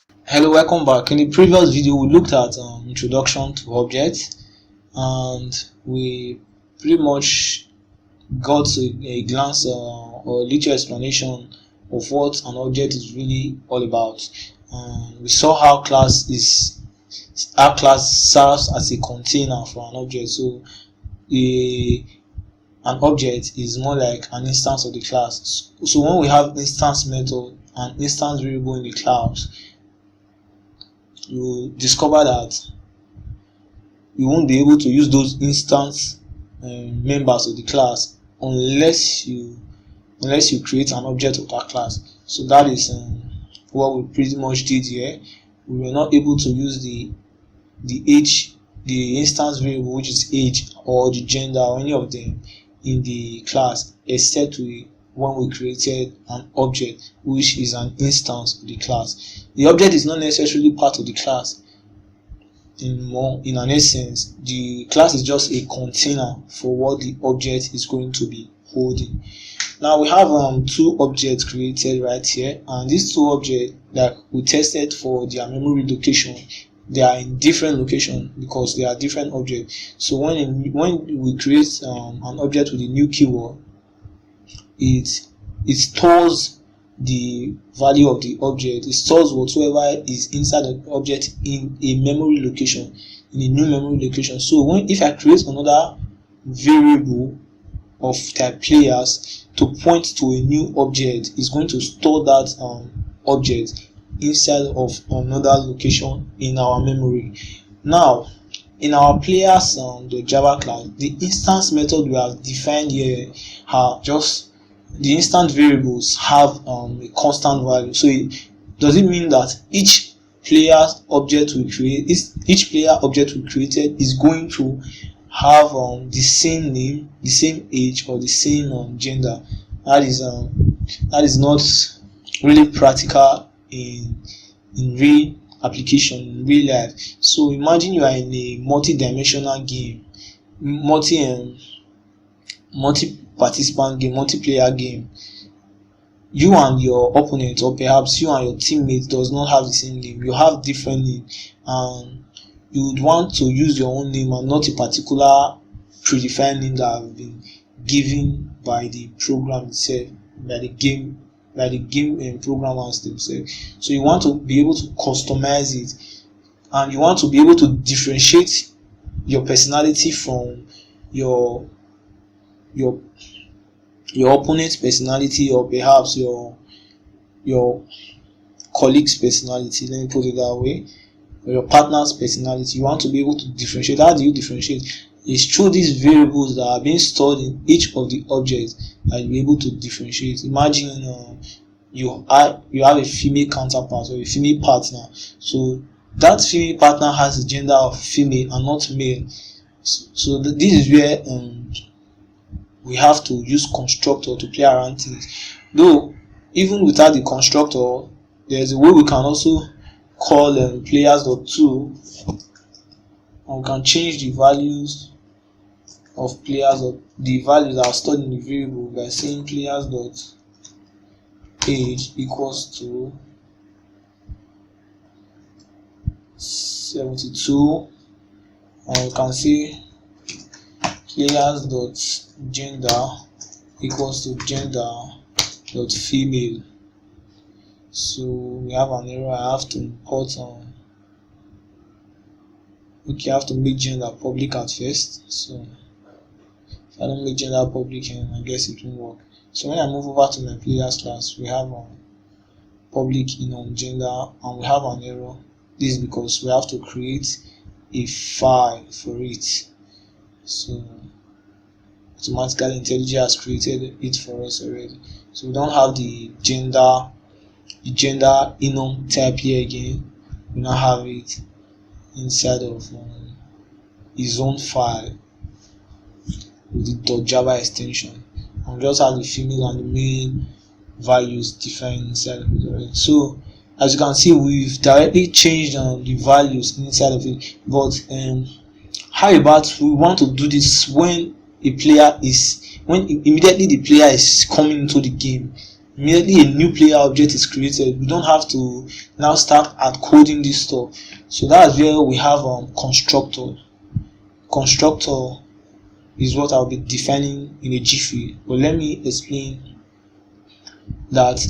Hello, welcome back. In the previous video, we looked at introduction to objects, and we pretty much got a glance or a little explanation of what an object is really all about. We saw how class serves as a container for an object. So, a an object is more like an instance of the class. So when we have instance method and instance variable in the class, you discover that you won't be able to use those instance members of the class unless you create an object of that class. So that is what we pretty much did here. We were not able to use the instance variable, which is age or the gender or any of them in the class, except when we created an object which is an instance of the class. The object is not necessarily part of the class. In an essence, the class is just a container for what the object is going to be holding. Now we have two objects created right here, and these two objects that we tested for their memory location, they are in different locations because they are different objects. So when we create an object with a new keyword, it stores the value of the object. It stores whatsoever is inside the object in a memory location, in a new memory location. So if I create another variable of type players to point to a new object, it's going to store that object inside of another location in our memory. Now in our players the Java class, the instance method we have defined here are just the instant variables have a constant value. So does it mean that each player object we created is going to have the same name, the same age, or the same gender? That is not really practical in real application, in real life. So imagine you are in a multi-dimensional game, multi-participant game, multiplayer game. You and your opponent, or perhaps you and your teammate, does not have the same name. You have different name, and you would want to use your own name and not a particular predefined name that have been given by the program itself, by the game programmers themselves. So you want to be able to customize it, and you want to be able to differentiate your personality from your opponent's personality, or perhaps your colleague's personality, let me put it that way, or your partner's personality. You want to be able to differentiate. How do you differentiate? It's through these variables that are being stored in each of the objects that you'll be able to differentiate. Imagine you have a female counterpart or a female partner. So that female partner has a gender of female and not male. So this is where we have to use constructor to play around things. Though even without the constructor, there's a way we can also call players.to, and we can change the values of players, or the values that are stored in the variable, by saying players.age equals to 72, and we can say players.gender equals to gender.female. So we have an error. I have to import okay, I have to make gender public at first. So if I don't make gender public, I guess it won't work. So when I move over to my players class, we have public in gender, and we have an error. This is because we have to create a file for it. So automatically IntelliJ has created it for us already. So we don't have the gender enum type here again. We now have it inside of his own file with the .java extension, and we just have the female and the male values defined inside of it already. So as you can see, we've directly changed the values inside of it. But how about we want to do this when immediately the player is coming into the game? immediately a new player object is created, we don't have to now start at coding this stuff. So that's where we have constructor. Constructor is what I'll be defining in a jiffy, but let me explain that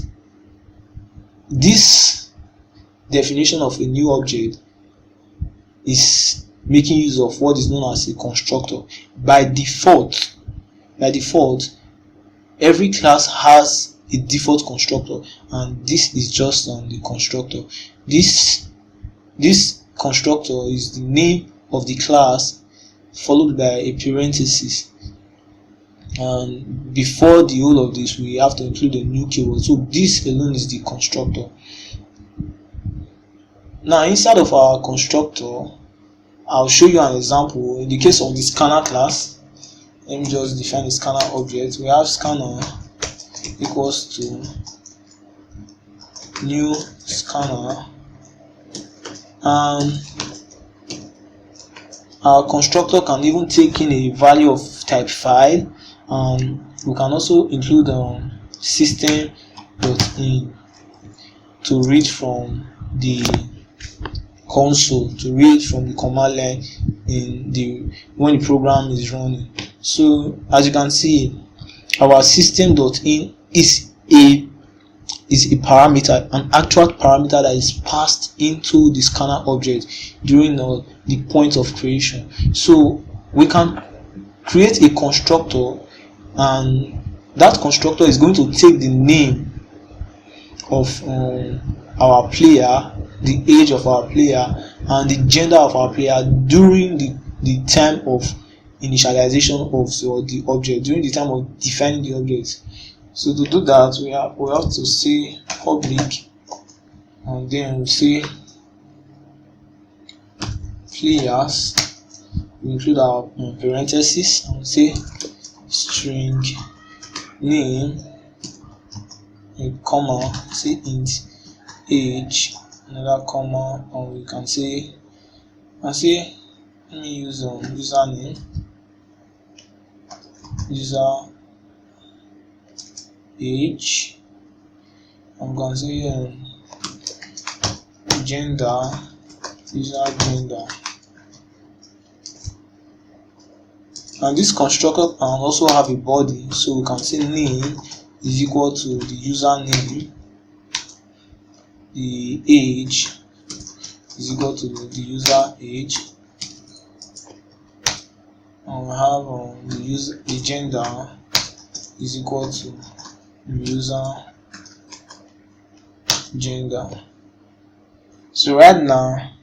this definition of a new object is making use of what is known as a constructor. By default, every class has a default constructor, and this is just the constructor. This constructor is the name of the class followed by a parenthesis, and before the whole of this we have to include a new keyword. So this alone is the constructor. Now inside of our constructor, I'll show you an example. In the case of the scanner class, let me just define the scanner object. We have scanner equals to new scanner, and our constructor can even take in a value of type file, and we can also include system.in to read from the console, to read from the command line when the program is running. So as you can see, our system.in is a parameter, an actual parameter that is passed into the scanner object during the point of creation. So we can create a constructor, and that constructor is going to take the name of our player, the age of our player, and the gender of our player during the time of initialization of the object, during the time of defining the object. So to do that, we have to say public, and then we say players. We include our parentheses, and we say string name, a comma, say int age, another comma, and we can say, let me use username, user age. I'm going to say gender, user gender. And this constructor can also have a body, so we can say name is equal to the username, the age is equal to the user age, and we have the gender is equal to user gender. So right now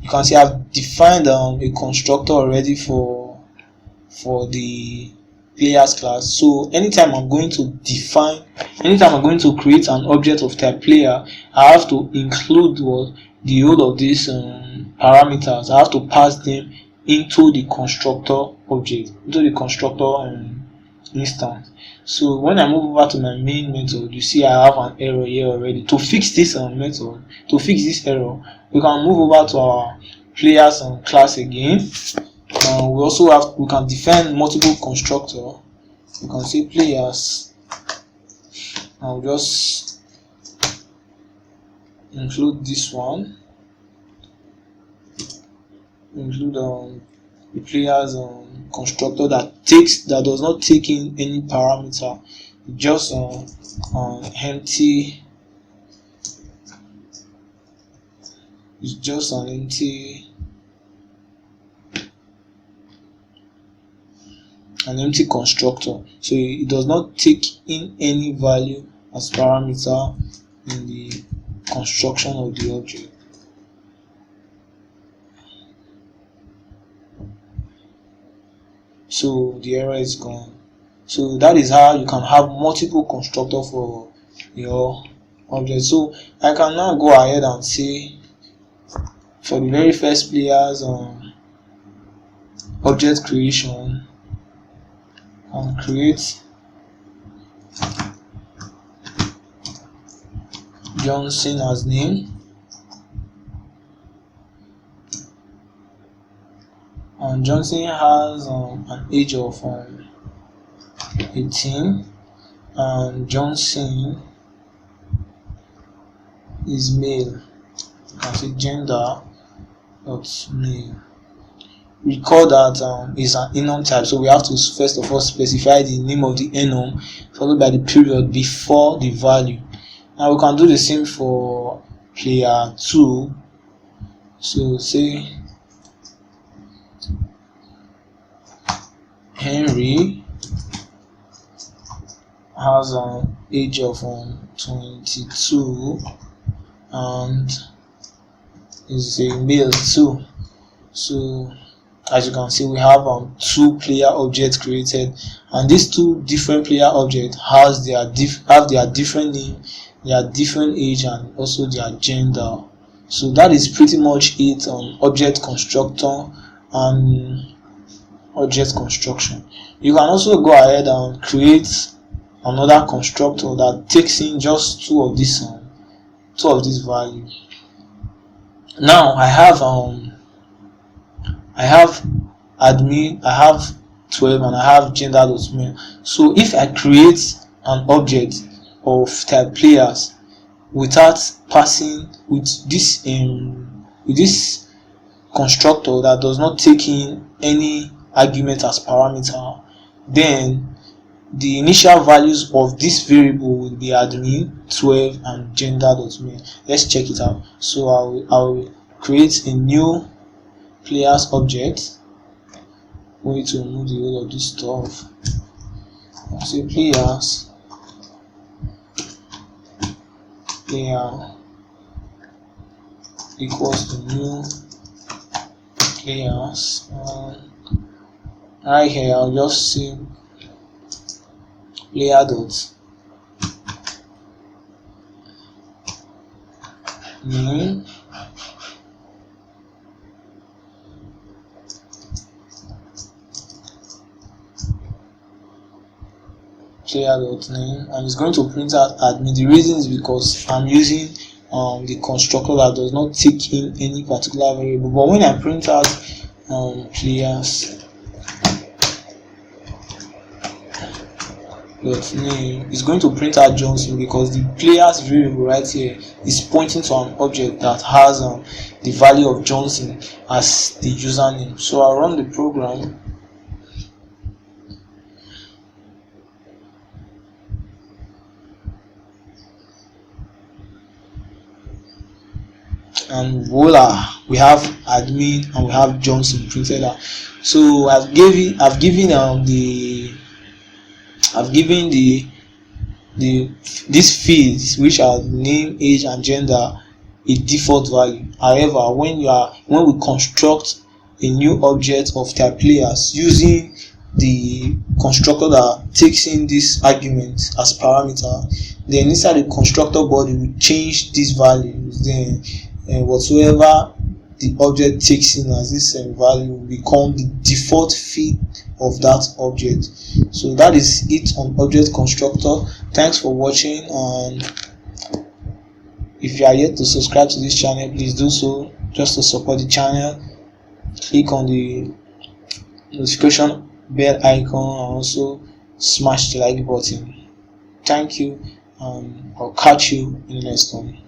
you can see I've defined a constructor already for the players class. So anytime I'm going to create an object of type player, I have to include the whole of these parameters. I have to pass them into the constructor object, into the constructor instance. So when I move over to my main method, you see I have an error here already. To fix this method, to fix this error, we can move over to our players class again. We can define multiple constructor. You can say players. I'll just include this one. Include the players constructor that does not take in any parameter, just empty. It's just an empty constructor, so it does not take in any value as parameter in the construction of the object. So the error is gone. So that is how you can have multiple constructors for your object. So I can now go ahead and say for the very first players object creation, and create Johnson as name, and Johnson has an age of 18, and Johnson is male. You can say gender dot male. Recall that is an enum type, so we have to first of all specify the name of the enum followed by the period before the value. Now we can do the same for player 2. So say Henry has an age of 22 and is a male too. So as you can see, we have 2 player objects created, and these 2 different player objects have their different name, their different age, and also their gender. So that is pretty much it on object constructor and object construction. You can also go ahead and create another constructor that takes in just two of these values. Now I have admin, I have 12, and I have gender.male. So if I create an object of type players without passing with this constructor that does not take in any argument as parameter, then the initial values of this variable will be admin, 12, and gender.male. Let's check it out. So I'll create a new players object. We need to remove the whole of this stuff. I'll say players player equals to new players. Right here I'll just say player dot name and it's going to print out admin. The reason is because I'm using the constructor that does not take in any particular variable. But when I print out players name, is going to print out Johnson, because the players variable right here is pointing to an object that has the value of Johnson as the username. So I'll run the program. And voila, we have admin and we have Johnson printed out. So I've given these fields, which are name, age, and gender, a default value. However, when we construct a new object of type players using the constructor that takes in this argument as parameter, then inside the constructor body we change these values. Then whatsoever the object takes in as this value will become the default field of that object. So that is it on object constructor. Thanks for watching, and if you are yet to subscribe to this channel, please do so, just to support the channel. Click on the notification bell icon and also smash the like button. Thank you, and I'll catch you in the next one.